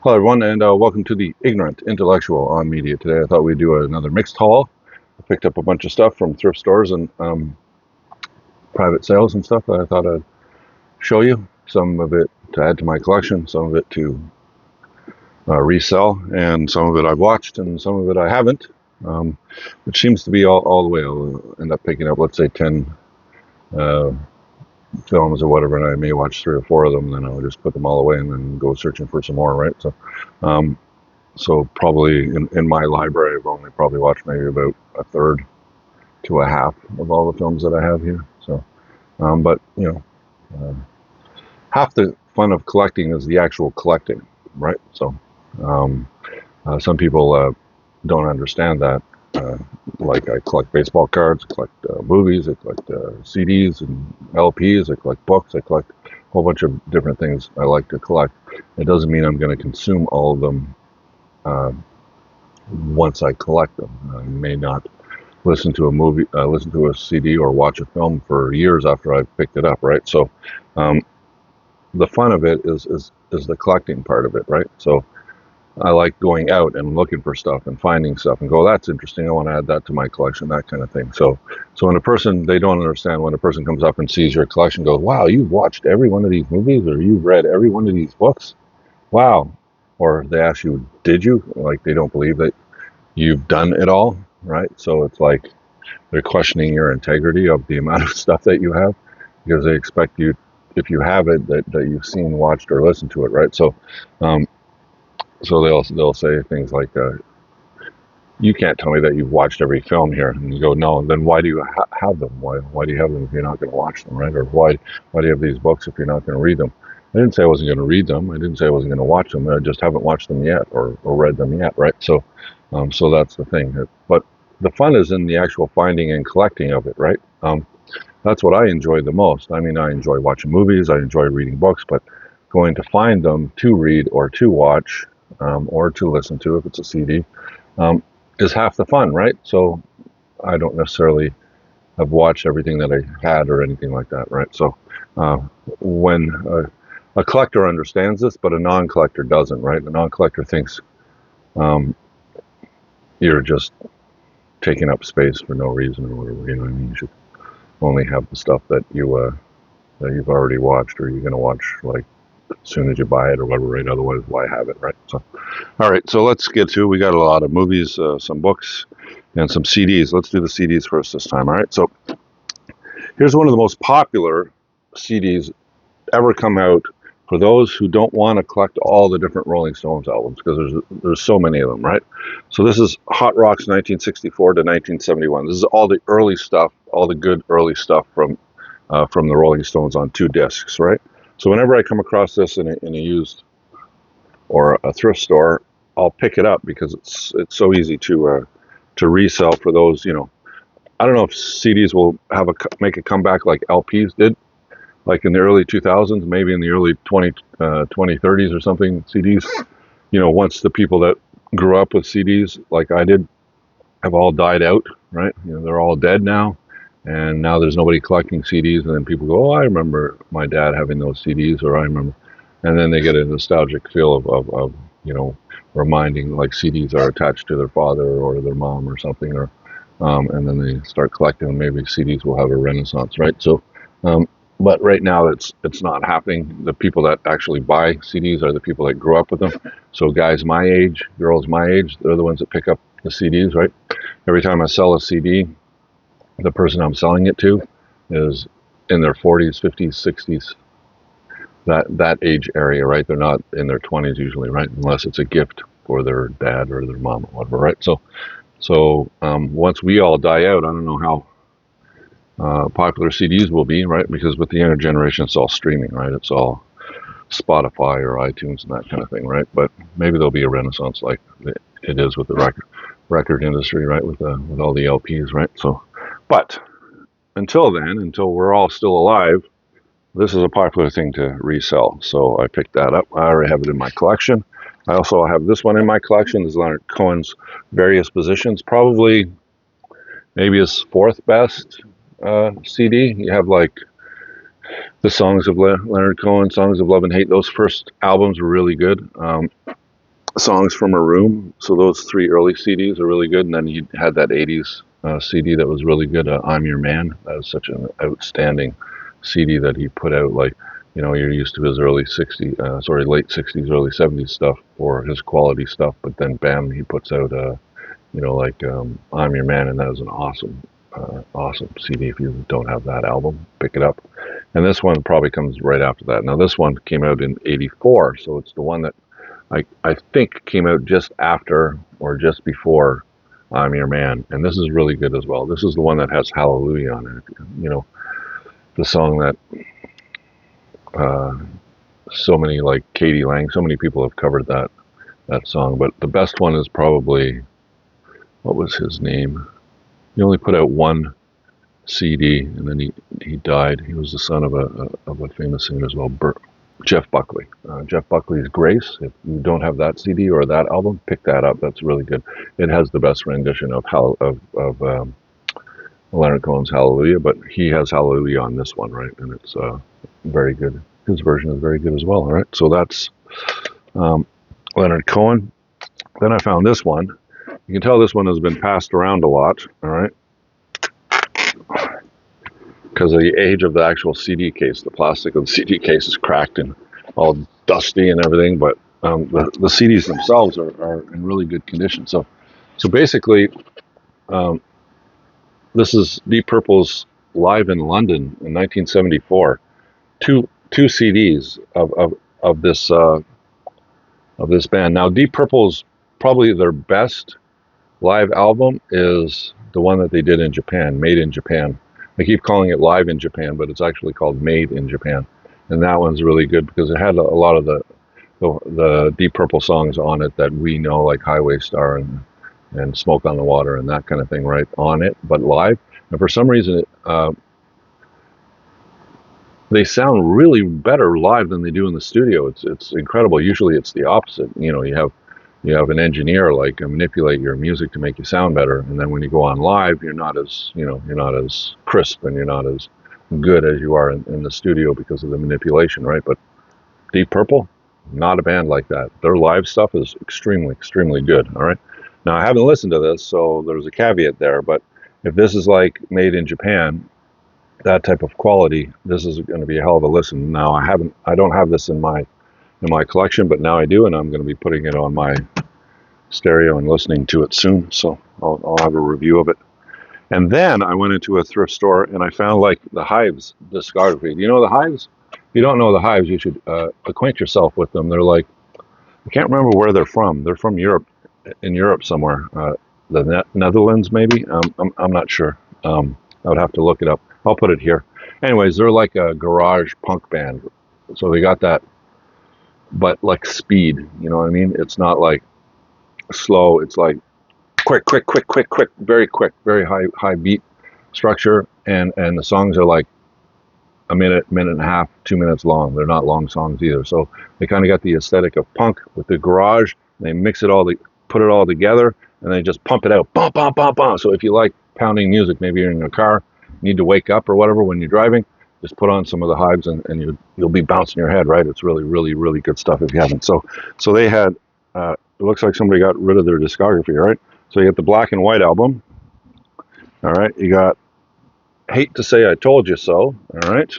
Hello, everyone, and welcome to the Ignorant Intellectual on Media. Today, I thought we'd do another mixed haul. I picked up a bunch of stuff from thrift stores and private sales and stuff that I thought I'd show you. Some of it to add to my collection, some of it to resell, and some of it I've watched, and some of it I haven't, which seems to be all the way. I'll end up picking up, let's say, 10 uh, films or whatever, and I may watch 3 or 4 of them, and then I'll just put them all away and then go searching for some more, right? Um, So probably in my library, I've only probably watched maybe about a third to a half of all the films that I have here. So, but uh, half the fun of collecting is the actual collecting, right? So, um, some people don't understand that. Like I collect baseball cards, I collect movies, I collect CDs and LPs, I collect books, I collect a whole bunch of different things I like to collect. It doesn't mean I'm going to consume all of them uh, once I collect them. I may not listen to a movie, listen to a CD, or watch a film for years after I've picked it up. Right. So, um, the fun of it is the collecting part of it. Right. So I like going out and looking for stuff and finding stuff and go, that's interesting. I want to add that to my collection, that kind of thing. So when a person, they don't understand when a person comes up and sees your collection, goes, wow, you've watched every one of these movies, or you've read every one of these books. Wow. Or they ask you, did you? Like they don't believe that you've done it all, right? So it's like they're questioning your integrity of the amount of stuff that you have, because they expect you, if you have it, that you've seen, watched, or listened to it, right? Um, so they'll say things like, "You can't tell me that you've watched every film here," and you go, "No." Then why do you have them? Why do you have them if you're not going to watch them, right? Or why do you have these books if you're not going to read them? I didn't say I wasn't going to read them. I didn't say I wasn't going to watch them. I just haven't watched them yet, or read them yet, right? So that's the thing. But the fun is in the actual finding and collecting of it, right? That's what I enjoy the most. I mean, I enjoy watching movies. I enjoy reading books, but going to find them to read or to watch, or to listen to if it's a CD, um, is half the fun, right? So I don't necessarily have watched everything that I had or anything like that, right? So uh, when a collector understands this, but a non-collector doesn't, right? The non-collector thinks um, you're just taking up space for no reason or whatever. You know what I mean? You should only have the stuff that you've already watched, or you're going to watch like as soon as you buy it or whatever, right? Otherwise, why have it, right? So, all right. So let's get to. We got a lot of movies, some books, and some CDs. Let's do the CDs first this time. All right. So here's one of the most popular CDs ever come out for those who don't want to collect all the different Rolling Stones albums, because there's so many of them, right? So this is Hot Rocks 1964 to 1971. This is all the early stuff, all the good early stuff from the Rolling Stones on 2 discs, right? So whenever I come across this in a used or a thrift store, I'll pick it up because it's so easy to resell for those. I don't know if CDs will make a comeback like LPs did, like in the early 2000s, maybe in the early 2030s or something. CDs, once the people that grew up with CDs like I did have all died out, right? They're all dead now, and now there's nobody collecting CDs. And then people go, "Oh, I remember my dad having those CDs," or "I remember," and then they get a nostalgic feel of reminding, like CDs are attached to their father or their mom or something, or and then they start collecting. And maybe CDs will have a renaissance, right? So, but right now it's not happening. The people that actually buy CDs are the people that grew up with them. So guys my age, girls my age, they're the ones that pick up the CDs, right? Every time I sell a CD, the person I'm selling it to is in their 40s, 50s, 60s, that age area, right? They're not in their 20s usually, right? Unless it's a gift for their dad or their mom or whatever, right? So once we all die out, I don't know how popular CDs will be, right? Because with the younger generation, it's all streaming, right? It's all Spotify or iTunes and that kind of thing, right? But maybe there'll be a renaissance like it is with the record industry, right? With all the LPs, right? So, but until then, until we're all still alive, this is a popular thing to resell. So I picked that up. I already have it in my collection. I also have this one in my collection. This is Leonard Cohen's Various Positions, probably maybe his fourth best CD. You have like the songs of Leonard Cohen, Songs of Love and Hate. Those first albums were really good. Songs from a Room. So those three early CDs are really good. And then he had that 80s CD that was really good, I'm Your Man. That was such an outstanding CD that he put out. Like, you're used to his early 60s, late 60s, early 70s stuff or his quality stuff. But then, bam, he puts out, I'm Your Man. And that is an awesome CD. If you don't have that album, pick it up. And this one probably comes right after that. Now, this one came out in 84. So it's the one that I think came out just after or just before I'm Your Man, and this is really good as well. This is the one that has Hallelujah on it. The song that so many, like Katie Lang, so many people have covered that song. But the best one is probably, what was his name? He only put out one CD, and then he died. He was the son of a famous singer as well, Jeff Buckley. Jeff Buckley's Grace. If you don't have that CD or that album, pick that up. That's really good. It has the best rendition of Leonard Cohen's Hallelujah, but he has Hallelujah on this one, right? And it's very good. His version is very good as well. All right. So that's Leonard Cohen. Then I found this one. You can tell this one has been passed around a lot. All right. Because of the age of the actual CD case. The plastic of the CD case is cracked and all dusty and everything, but the CDs themselves are in really good condition. So basically, this is Deep Purple's Live in London in 1974. Two CDs of this band. Now, Deep Purple's probably their best live album is the one that they did in Japan, Made in Japan. I keep calling it Live in Japan, but it's actually called Made in Japan, and that one's really good because it had a lot of the Deep Purple songs on it that we know, like Highway Star and Smoke on the Water and that kind of thing, right on it, but live. And for some reason, they sound really better live than they do in the studio. It's incredible. Usually, it's the opposite. You have an engineer like manipulate your music to make you sound better, and then when you go on live, you're not as crisp and you're not as good as you are in the studio because of the manipulation, right? But Deep Purple, not a band like that. Their live stuff is extremely good. All right. Now I haven't listened to this, so there's a caveat there. But if this is like Made in Japan, that type of quality, this is going to be a hell of a listen. Now I don't have this in my collection, but now I do, and I'm going to be putting it on my stereo and listening to it soon. So I'll have a review of it. And then I went into a thrift store and I found like the Hives discography. Do you know the Hives? If you don't know the Hives, you should acquaint yourself with them. They're like, I can't remember where they're from. They're from Europe, in Europe somewhere. The Netherlands, maybe. I'm not sure. I would have to look it up. I'll put it here. Anyways, they're like a garage punk band. So they got that, but like speed. You know what I mean? It's not like slow. It's like quick, very quick, very high beat structure, and the songs are like a minute and a half, 2 minutes long. They're not long songs either. So they kind of got the aesthetic of punk with the garage. They mix it all, put it all together, and they just pump it out. Bum, bum, bum, bum. So if you like pounding music, maybe you're in a car, need to wake up or whatever when you're driving, just put on some of the Hives and you'll be bouncing your head, right? It's really good stuff if you haven't. So they had, it looks like somebody got rid of their discography, right? So you got the black and white album. All right. You got Hate to Say I Told You So. All right.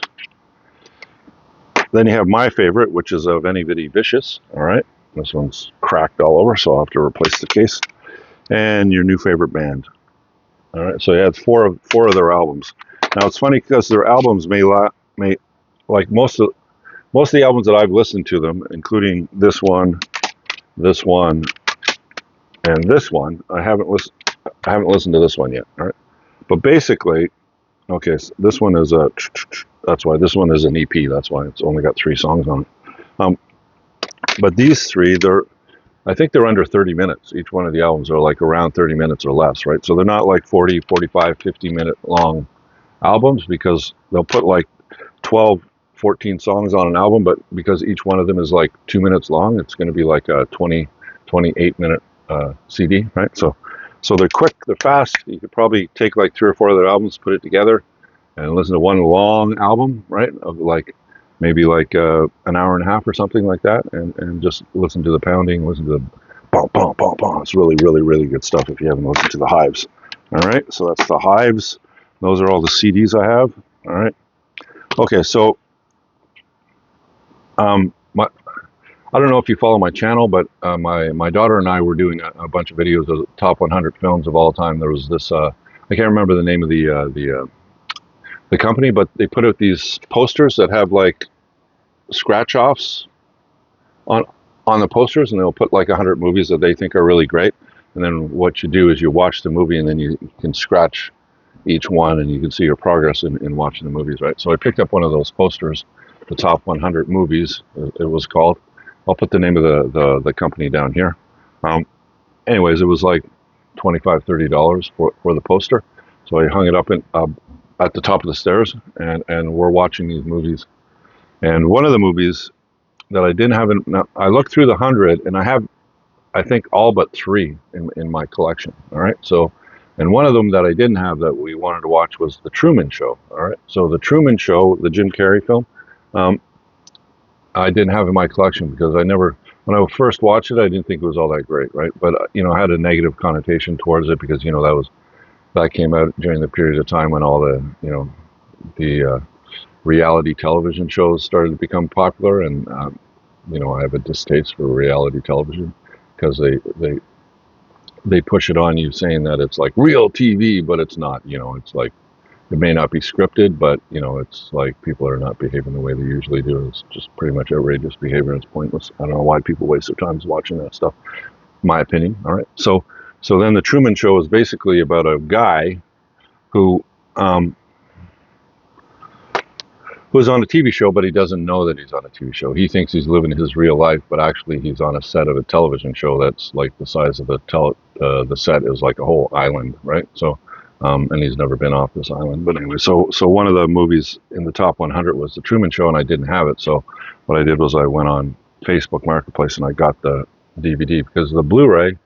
Then you have my favorite, which is of Any Vitty Vicious. All right. This one's cracked all over, so I'll have to replace the case. And your new favorite band. All right. So you had four of their albums. Now it's funny because their albums may like most of the albums that I've listened to them, including this one, and this one. I haven't listened to this one yet. All right. But basically, okay, so this one is that's why this one is an EP. That's why it's only got 3 songs on it. But these 3, I think they're under 30 minutes. Each one of the albums are like around 30 minutes or less, right? So they're not like 40, 45, 50-minute long albums because they'll put like 12, 14 songs on an album, but because each one of them is like 2 minutes long, it's going to be like a 28-minute CD, right? So they're quick, they're fast. You could probably take like 3 or 4 of their albums, put it together, and listen to one long album, right? Of like maybe like an hour and a half or something like that, and just listen to the pounding, listen to Boom, boom, boom, boom. It's really, really, really good stuff if you haven't listened to the Hives. All right, so that's the Hives. Those are all the CDs I have. All right. Okay, so I don't know if you follow my channel, but my daughter and I were doing a bunch of videos of top 100 films of all time. There was this I can't remember the name of the company, but they put out these posters that have like scratch offs on the posters, and they'll put like 100 movies that they think are really great. And then what you do is you watch the movie, and then you can scratch each one, and you can see your progress in watching the movies, right? So I picked up one of those posters, the top 100 movies, it was called. I'll put the name of the company down here. Anyways, it was like $25-$30 for the poster. So I hung it up at the top of the stairs, and we're watching these movies. And one of the movies that I didn't have, I looked through the 100, and I have, I think, all but 3 in my collection. All right. So, and one of them that I didn't have that we wanted to watch was The Truman Show. All right. So The Truman Show, the Jim Carrey film, I didn't have in my collection because when I first watched it, I didn't think it was all that great, right? But I had a negative connotation towards it because that came out during the period of time when all the reality television shows started to become popular, and I have a distaste for reality television because they push it on you saying that it's like real TV, but it's not. It's like it may not be scripted, but it's like people are not behaving the way they usually do. It's just pretty much outrageous behavior, and it's pointless. I don't know why people waste their time watching that stuff. My opinion. All right. So then the Truman Show is basically about a guy who who's on a TV show, but he doesn't know that he's on a TV show. He thinks he's living his real life, but actually he's on a set of a television show that's like the size of the set is like a whole island, right? So, and he's never been off this island. But anyway, so one of the movies in the top 100 was The Truman Show, and I didn't have it. So what I did was I went on Facebook Marketplace and I got the DVD because the Blu-ray,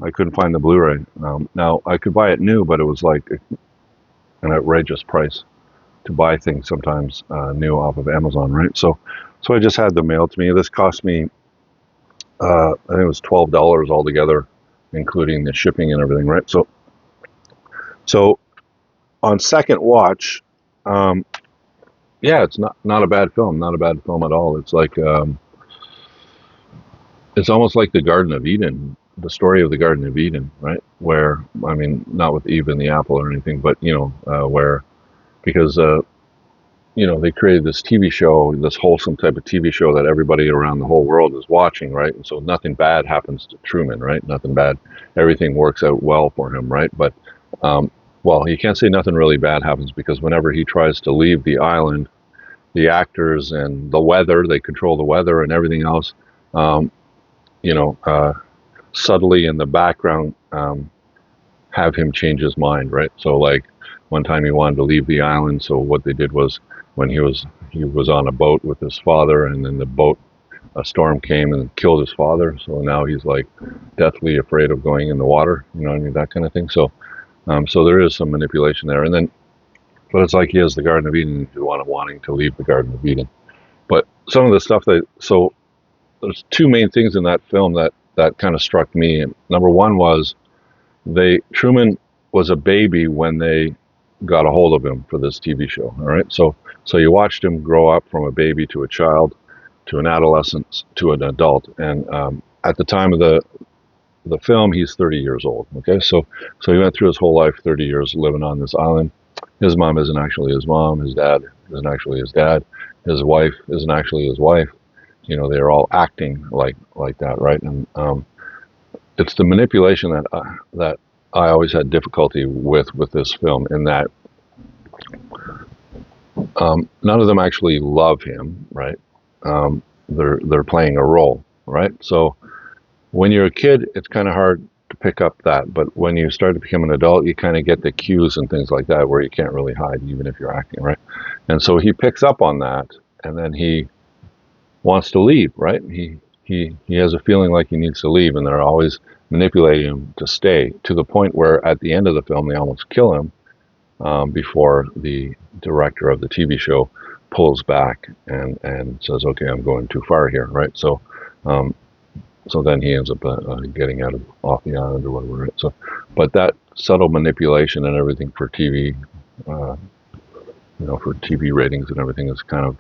I couldn't find the Blu-ray. Now I could buy it new, but it was like an outrageous price to buy things sometimes new off of Amazon, right? So I just had them mailed to me. This cost me, I think it was $12 altogether, including the shipping and everything, right? So on second watch, yeah, it's not a bad film, not a bad film at all. It's like it's almost like the Garden of Eden, the story of the Garden of Eden, right? Where, I mean, not with Eve and the apple or anything, but where because they created this TV show, this wholesome type of TV show that everybody around the whole world is watching, right? And so nothing bad happens to Truman, right? Nothing bad. Everything works out well for him, right? But, well, you can't say nothing really bad happens because whenever he tries to leave the island, the actors and the weather, they control the weather and everything else, subtly in the background, have him change his mind, right? So like one time he wanted to leave the island, so what they did was when he was on a boat with his father, and then a storm came and killed his father, so now he's like deathly afraid of going in the water, that kind of thing. So so there is some manipulation there, and then but it's like he has the Garden of Eden if you want him wanting to leave the Garden of Eden. But some of the stuff so there's 2 main things in that film that kind of struck me. Number one was Truman was a baby when they got a hold of him for this TV show. All right. So you watched him grow up from a baby to a child, to an adolescent, to an adult. And at the time of the film, he's 30 years old. Okay. So he went through his whole life, 30 years living on this island. His mom isn't actually his mom. His dad isn't actually his dad. His wife isn't actually his wife. They're all acting like that. Right. And, it's the manipulation that I always had difficulty with this film, in that none of them actually love him, right? They're playing a role, right? So when you're a kid, it's kind of hard to pick up that, but when you start to become an adult, you kind of get the cues and things like that where you can't really hide, even if you're acting, right? And so he picks up on that, and then he wants to leave, right? He has a feeling like he needs to leave, and they're always manipulating him to stay, to the point where at the end of the film they almost kill him before the director of the TV show pulls back and says, okay, I'm going too far here, right? So so then he ends up getting off the island or whatever. Right? So, but that subtle manipulation and everything for TV, uh, for TV ratings and everything is kind of,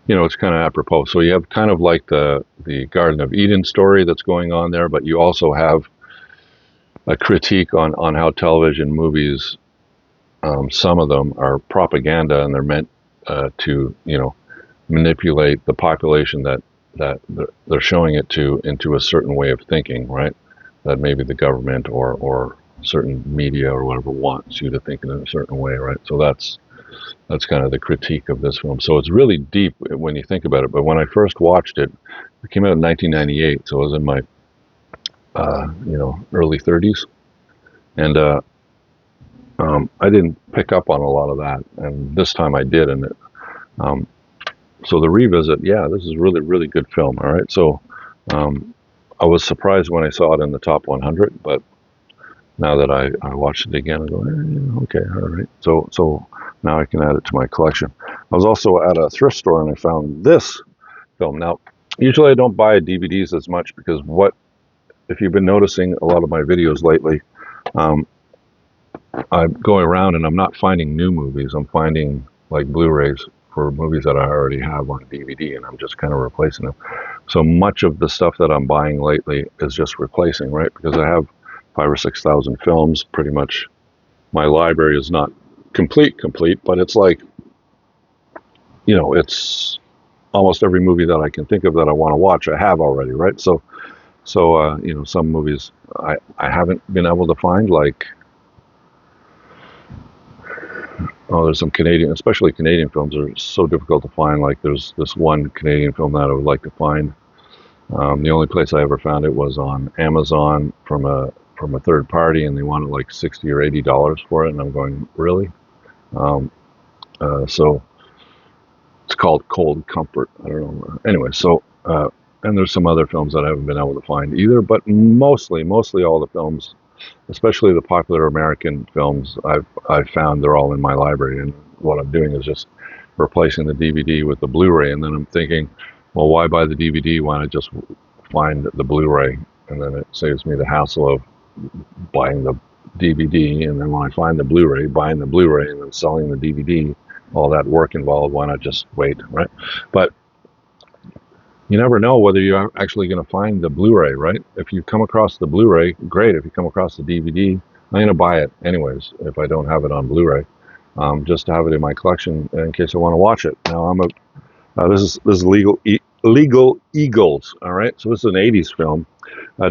it's kind of apropos. So you have kind of like the Garden of Eden story that's going on there, but you also have a critique on how television movies, some of them are propaganda, and they're meant to, manipulate the population that they're showing it to into a certain way of thinking, right? That maybe the government or certain media or whatever wants you to think in a certain way, right? So that's kind of the critique of this film. So it's really deep when you think about it. But when I first watched it, it came out in 1998, so I was in my early 30s, and I didn't pick up on a lot of that, and this time I did, and um, so the revisit, yeah, this is really, really good film. All right, so I was surprised when I saw it in the top 100, but now that I watched it again, I go, okay, all right. So now I can add it to my collection. I was also at a thrift store and I found this film. Now, usually I don't buy DVDs as much because if you've been noticing a lot of my videos lately, I'm going around and I'm not finding new movies. I'm finding like Blu-rays for movies that I already have on DVD, and I'm just kind of replacing them. So much of the stuff that I'm buying lately is just replacing, right? Because I have 5,000 or 6,000 films. Pretty much my library is not complete, but it's like, it's almost every movie that I can think of that I want to watch, I have already, right? So some movies I haven't been able to find, like, there's some especially Canadian films are so difficult to find. Like there's this one Canadian film that I would like to find. The only place I ever found it was on Amazon from a third party, and they wanted like $60 or $80 for it, and I'm going, really? So it's called Cold Comfort. I don't know. Anyway, so and there's some other films that I haven't been able to find either, but mostly all the films, especially the popular American films, I've found they're all in my library, and what I'm doing is just replacing the DVD with the Blu-ray, and then I'm thinking, well, why buy the DVD? Why not just find the Blu-ray? And then it saves me the hassle of buying the DVD, and then when I find the Blu-ray, buying the Blu-ray and then selling the DVD, all that work involved. Why not just wait, right? But you never know whether you're actually going to find the Blu-ray, right? If you come across the Blu-ray, great. If you come across the DVD, I'm going to buy it anyways if I don't have it on Blu-ray, just to have it in my collection in case I want to watch it. Now this is Legal Eagles. All right, so this is an '80s film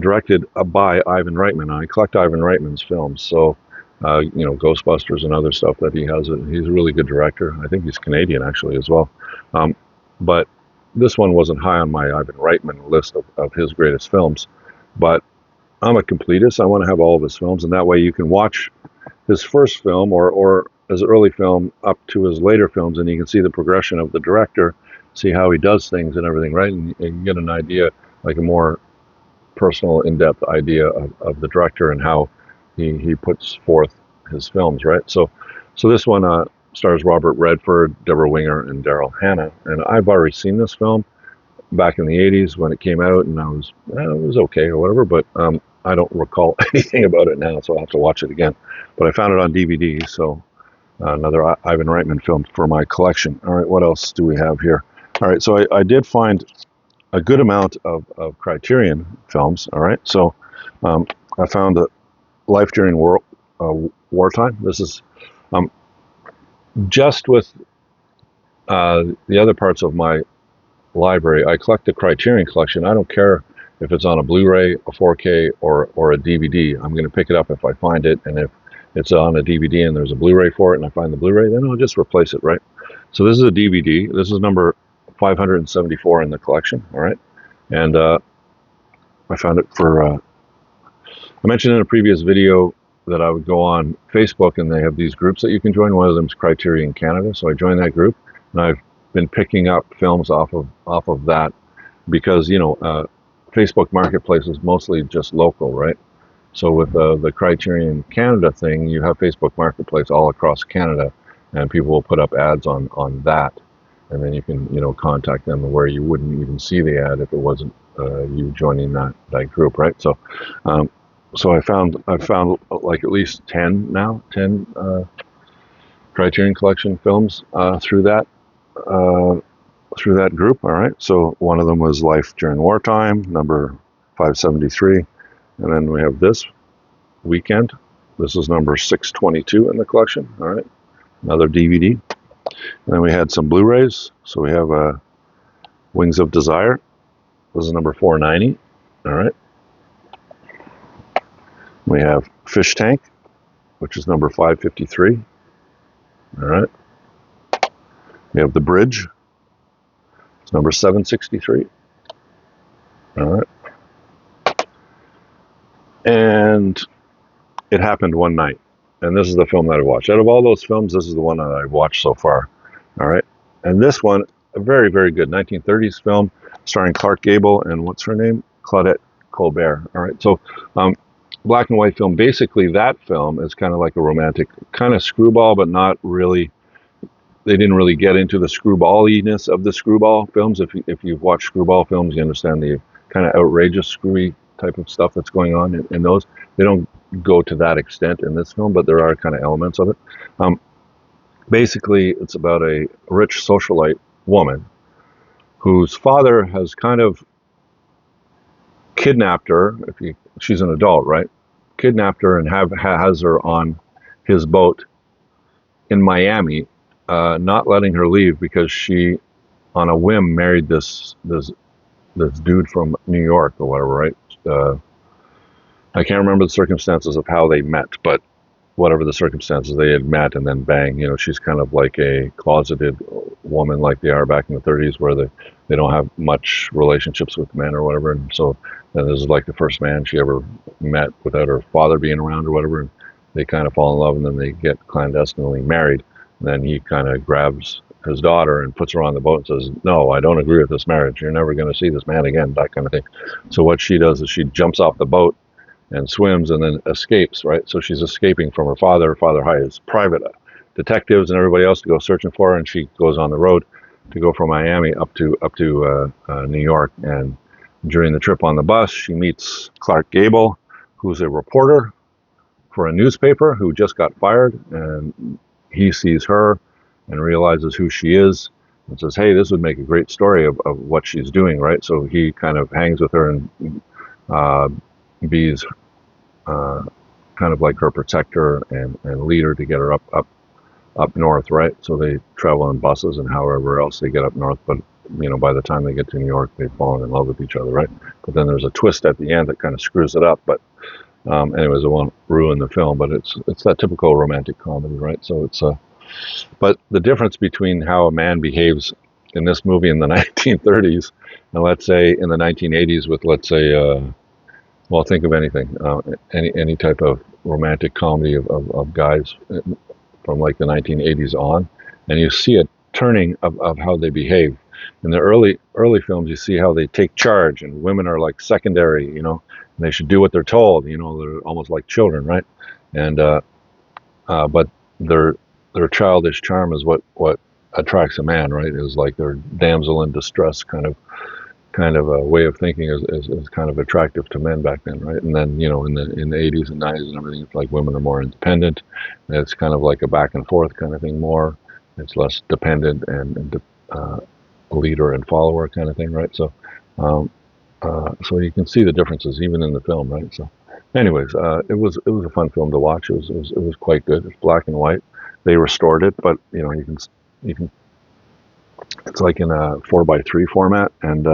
directed by Ivan Reitman. I collect Ivan Reitman's films, so Ghostbusters and other stuff that he has. He's a really good director. I think he's Canadian actually as well, but this one wasn't high on my Ivan Reitman list of his greatest films, but I'm a completist. I want to have all of his films, and that way you can watch his first film or his early film up to his later films, and you can see the progression of the director, see how he does things and everything, right? And you can get an idea, like a more personal, in-depth idea of the director and how he puts forth his films, right? So this one stars Robert Redford, Deborah Winger, and Daryl Hannah. And I've already seen this film back in the '80s when it came out, and it was okay or whatever, but I don't recall anything about it now, so I'll have to watch it again. But I found it on DVD, so another Ivan Reitman film for my collection. All right, what else do we have here? All right, so I did find a good amount of Criterion films. All right, so I found Life During Wartime. This is just with the other parts of my library. I collect the Criterion collection. I don't care if it's on a Blu-ray, a 4K, or a DVD. I'm going to pick it up if I find it, and if it's on a DVD and there's a Blu-ray for it and I find the Blu-ray, then I'll just replace it, right? So this is a DVD. This is number 574 in the collection, all right? And I found it I mentioned in a previous video that I would go on Facebook, and they have these groups that you can join. One of them is Criterion Canada, so I joined that group, and I've been picking up films off of that because Facebook Marketplace is mostly just local, right? So with the Criterion Canada thing, you have Facebook Marketplace all across Canada, and people will put up ads on that, and then you can contact them where you wouldn't even see the ad if it wasn't you joining that group, right? So, so I found like at least 10 Criterion Collection films uh, through that group. All right. So one of them was Life During Wartime, number 573, and then we have this Weekend. This is number 622 in the collection. All right. Another DVD. And then we had some Blu-rays. So we have Wings of Desire. This is number 490. All right. We have Fish Tank, which is number 553. All right. We have The Bridge. It's number 763. All right. And It Happened One Night. And this is the film that I watched. Out of all those films, this is the one that I've watched so far. All right. And this one, a very, very good 1930s film starring Clark Gable and what's her name? Claudette Colbert. All right. So, black and white film. Basically, that film is kind of like a romantic, kind of screwball, but not really. They didn't really get into the screwballiness of the screwball films. If you've watched screwball films, you understand the kind of outrageous, screwy type of stuff that's going on in those. They don't go to that extent in this film, but there are kind of elements of it. Basically, it's about a rich socialite woman whose father has kind of kidnapped her. She's an adult, right? Kidnapped her and has her on his boat in Miami, not letting her leave because she, on a whim, married this dude from New York or whatever, right? I can't remember the circumstances of how they met, but whatever the circumstances, they had met, and then bang, she's kind of like a closeted woman like they are back in the 30s, where they don't have much relationships with men or whatever, and so then this is like the first man she ever met without her father being around or whatever, and they kind of fall in love, and then they get clandestinely married, and then he kind of grabs his daughter and puts her on the boat and says, no, I don't agree with this marriage, you're never going to see this man again, that kind of thing. So what she does is she jumps off the boat and swims and then escapes, right? So she's escaping from her father. Her father hires private detectives and everybody else to go searching for her, and she goes on the road to go from Miami up to New York. And during the trip on the bus, she meets Clark Gable, who's a reporter for a newspaper who just got fired, and he sees her and realizes who she is and says, hey, this would make a great story of what she's doing, right? So he kind of hangs with her and be's kind of like her protector and leader to get her up north, right? So they travel on buses and however else they get up north, but by the time they get to New York, they've fallen in love with each other, right? But then there's a twist at the end that kind of screws it up. But anyways, I won't ruin the film, but it's that typical romantic comedy, right? So but the difference between how a man behaves in this movie in the 1930s and let's say in the 1980s with, let's say, well, think of anything, any type of romantic comedy of guys from like the 1980s on, and you see a turning of how they behave. In the early films, you see how they take charge, and women are like secondary, and they should do what they're told. They're almost like children, right? And but their childish charm is what attracts a man, right? Is like their damsel in distress kind of a way of thinking is kind of attractive to men back then, right? And then in the 80s and 90s and everything, it's like women are more independent. And it's kind of like a back and forth kind of thing more. It's less dependent and leader and follower kind of thing, right? So so you can see the differences even in the film, right? So anyways, it was a fun film to watch. It was quite good. It's black and white. They restored it, but you can it's like in a 4:3 format, and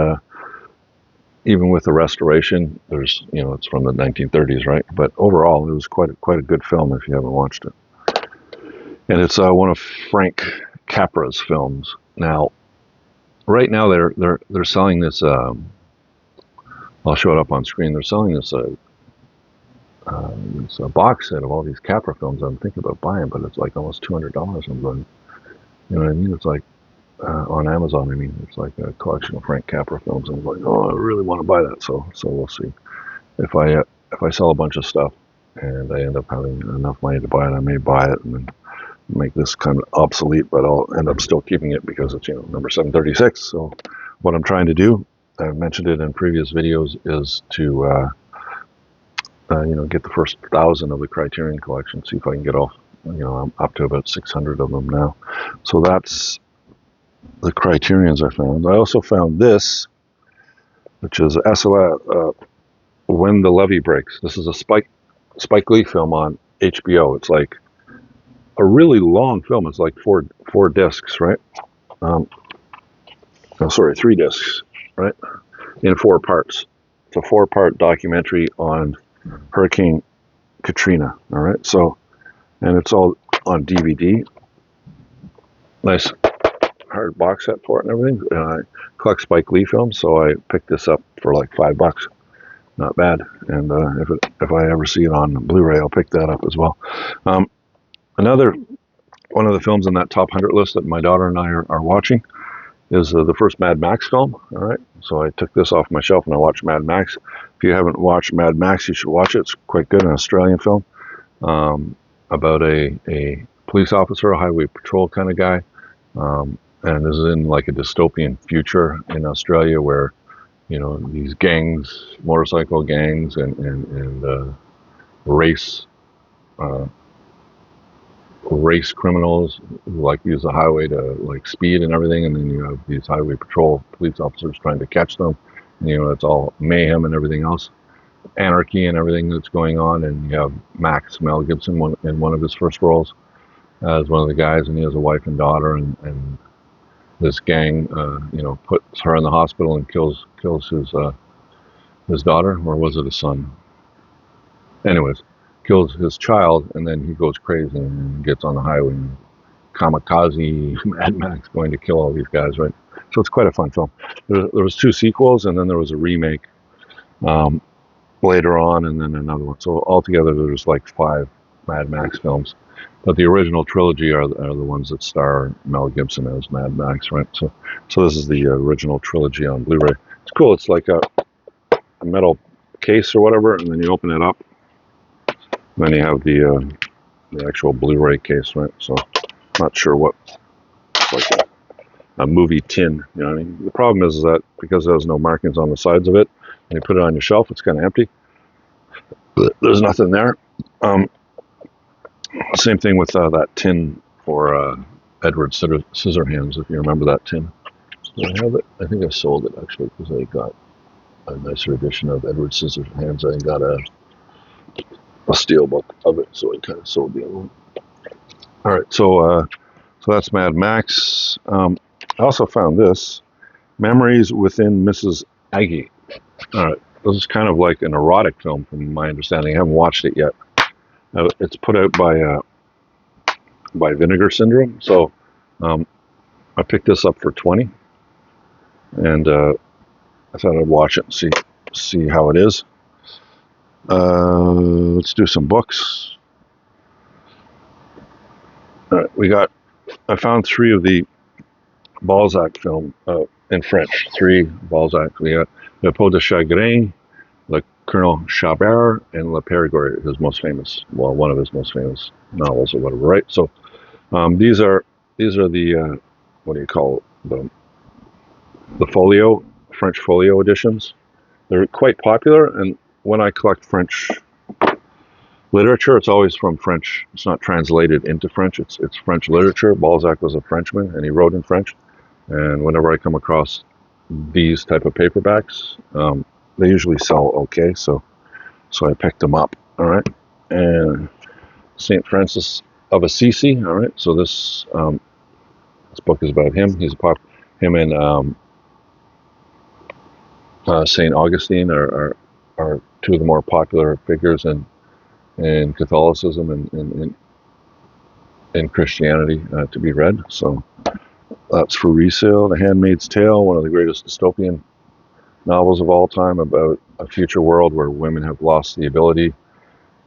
even with the restoration, there's it's from the 1930s, right? But overall, it was quite a good film if you haven't watched it. And it's one of Frank Capra's films. Now, right now they're selling this. I'll show it up on screen. They're selling this box set of all these Capra films. I'm thinking about buying, but it's like almost $200. I'm going, you know what I mean? It's like on Amazon. I mean, it's like a collection of Frank Capra films. I'm like, oh, I really want to buy that. So we'll see if I sell a bunch of stuff and I end up having enough money to buy it. I may buy it and then make this kind of obsolete, but I'll end up still keeping it because it's number 736. So what I'm trying to do I've mentioned it in previous videos, is to get the first 1,000 of the Criterion collection. See if I can get all. I'm up to about 600 of them now. So that's the Criterions I found. I also found this, which is SOS, When the Levee Breaks. This is a Spike Lee film on HBO. It's like a really long film. It's like four discs, right? Sorry, 3 discs, right? In 4 parts. It's a 4-part documentary on Hurricane Katrina. All right, so, and it's all on DVD. Nice hard box set for it and everything. And I collect Spike Lee films, so I picked this up for like $5. Not bad. And if I ever see it on Blu-ray, I'll pick that up as well. Another one of the films in that top 100 list that my daughter and I are watching is the first Mad Max film. All right, so I took this off my shelf and I watched Mad Max. If you haven't watched Mad Max, you should watch it. It's quite good, an Australian film about a police officer, a highway patrol kind of guy, and this is in like a dystopian future in Australia where these gangs, motorcycle gangs, and race criminals who like use the highway to like speed and everything, and then you have these highway patrol police officers trying to catch them. And, it's all mayhem and everything else, anarchy and everything that's going on. And you have Mel Gibson in one of his first roles as one of the guys, and he has a wife and daughter, and this gang, puts her in the hospital and kills his daughter, or was it a son? Anyways, kills his child, and then he goes crazy and gets on the highway and kamikaze Mad Max going to kill all these guys, right? So it's quite a fun film. There was 2 sequels, and then there was a remake later on, and then another one. So altogether, there's like 5 Mad Max films. But the original trilogy are the ones that star Mel Gibson as Mad Max, right? So this is the original trilogy on Blu-ray. It's cool. It's like a metal case or whatever, and then you open it up. And then you have the actual Blu-ray case, right? So not sure what, it's like a movie tin, you know what I mean? The problem is that because there's no markings on the sides of it, and you put it on your shelf, it's kind of empty. There's nothing there. Same thing with that tin for Edward Scissorhands, if you remember that tin. Do I have it? I think I sold it actually because I got a nicer edition of Edward Scissorhands. I got a steelbook of it, so I kind of sold the other one. All right, so that's Mad Max. I also found this, Memories Within Mrs. Aggie. All right, this is kind of like an erotic film from my understanding. I haven't watched it yet. It's put out by Vinegar Syndrome. So I picked this up for $20, and I thought I'd watch it and see how it is. Let's do some books. All right, I found 3 of the Balzac film in French. 3 Balzac. We got Le Peau de Chagrin, Le Colonel Chabert, and Le Périgord, his most famous, one of his most famous novels or whatever, right? So these are the what do you call them? The folio, French folio editions. They're quite popular, and when I collect French literature, it's always from French. It's not translated into French. It's French literature. Balzac was a Frenchman, and he wrote in French. And whenever I come across these type of paperbacks, they usually sell okay. So I picked them up. All right, and Saint Francis of Assisi. All right, so this book is about him. Him and Saint Augustine are 2 of the more popular figures in Catholicism and in Christianity to be read. So that's for resale. The Handmaid's Tale, one of the greatest dystopian novels of all time, about a future world where women have lost the ability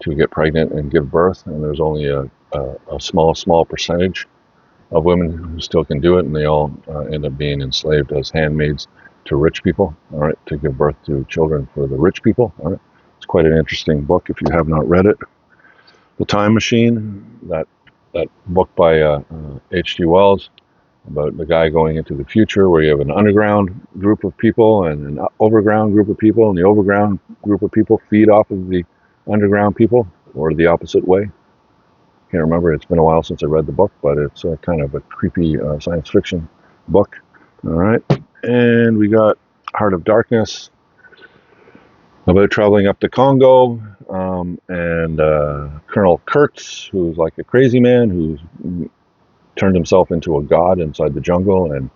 to get pregnant and give birth, and there's only a small percentage of women who still can do it, and they all end up being enslaved as handmaids to rich people, all right, to give birth to children for the rich people. All right, it's quite an interesting book if you have not read it. The Time Machine, that book by H.G. Wells, about the guy going into the future where you have an underground group of people and an overground group of people, and the overground group of people feed off of the underground people, or the opposite way. Can't remember. It's been a while since I read the book, but it's kind of a creepy science fiction book. All right. And we got Heart of Darkness, about traveling up to Congo, and Colonel Kurtz, who's like a crazy man who's turned himself into a god inside the jungle, and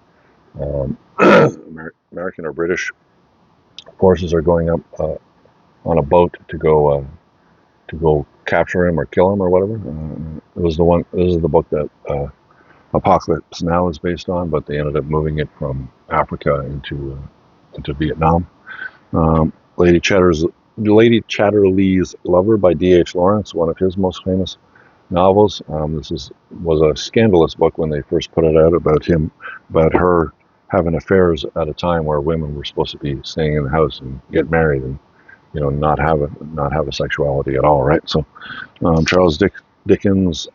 American or British forces are going up on a boat to go capture him or kill him or whatever. It was the one. This is the book that Apocalypse Now is based on, but they ended up moving it from Africa into Vietnam. Lady Chatterley's Lover by D.H. Lawrence, one of his most famous novels. This was a scandalous book when they first put it out, about her having affairs at a time where women were supposed to be staying in the house and get married and not have a sexuality at all, right? So Charles Dickens,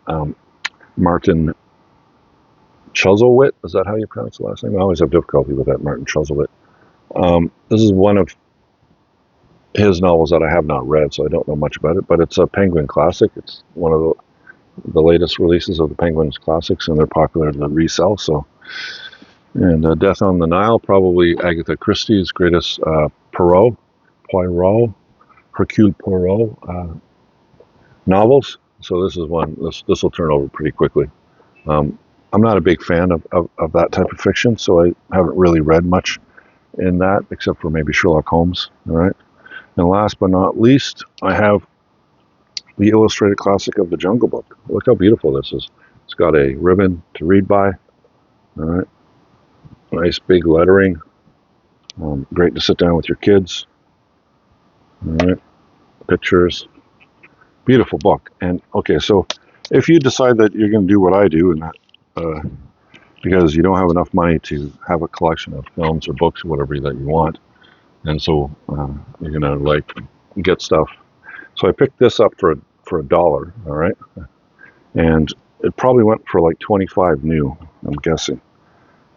Martin Chuzzlewit, is that how you pronounce the last name? I always have difficulty with that, Martin Chuzzlewit. This is one of his novels that I have not read, so I don't know much about it, but it's a Penguin classic. It's one of the latest releases of the Penguin's classics, and they're popular to resell. So, and Death on the Nile, probably Agatha Christie's greatest Hercule Poirot novels. So this is one. This will turn over pretty quickly. I'm not a big fan of that type of fiction, so I haven't really read much in that, except for maybe Sherlock Holmes. All right. And last but not least, I have the illustrated classic of The Jungle Book. Look how beautiful this is. It's got a ribbon to read by. All right. Nice big lettering. Great to sit down with your kids. All right. Pictures. Beautiful book. And okay, so if you decide that you're going to do what I do, and that because you don't have enough money to have a collection of films or books or whatever that you want, and so you're gonna like get stuff. So I picked this up for $1, all right, and it probably went for like 25 new. I'm guessing,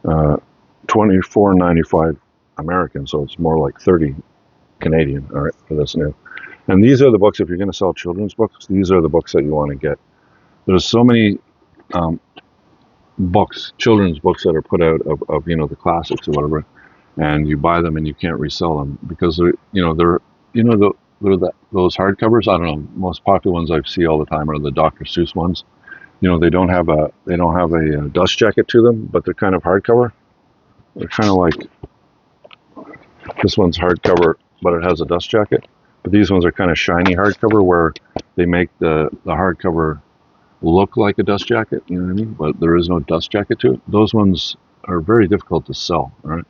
$24.95 American, so it's more like 30 Canadian. All right, for this new. And these are the books. If you're going to sell children's books, these are the books that you want to get. There's so many books, children's books that are put out of the classics or whatever, and you buy them and you can't resell them because they're those hardcovers. I don't know. Most popular ones I see all the time are the Dr. Seuss ones. They don't have a dust jacket to them, but they're kind of hardcover. They're kind of like this one's hardcover, but it has a dust jacket. But these ones are kind of shiny hardcover, where they make the hardcover look like a dust jacket, you know what I mean? But there is no dust jacket to it. Those ones are very difficult to sell, all right?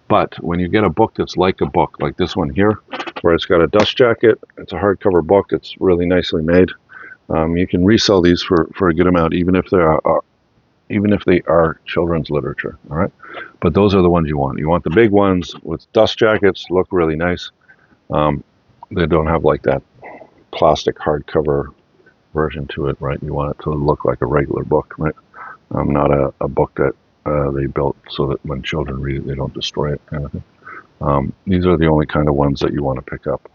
But when you get a book that's like a book, like this one here, where it's got a dust jacket, it's a hardcover book, it's really nicely made. You can resell these for a good amount, even if they are children's literature, all right? But those are the ones you want. You want the big ones with dust jackets, look really nice. They don't have like that plastic hardcover version to it, right? You want it to look like a regular book, right? Not a book that they built so that when children read it, they don't destroy it, kind of thing. These are the only kind of ones that you want to pick up.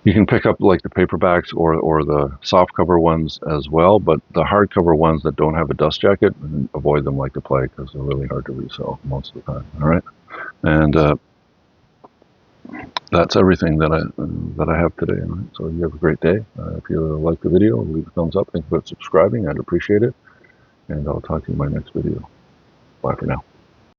You can pick up like the paperbacks or the softcover ones as well, but the hardcover ones that don't have a dust jacket, avoid them like the plague, because they're really hard to resell most of the time. All right, and that's everything that I have today. Right? So you have a great day. If you like the video, leave a thumbs up. Think about subscribing. I'd appreciate it. And I'll talk to you in my next video. Bye for now.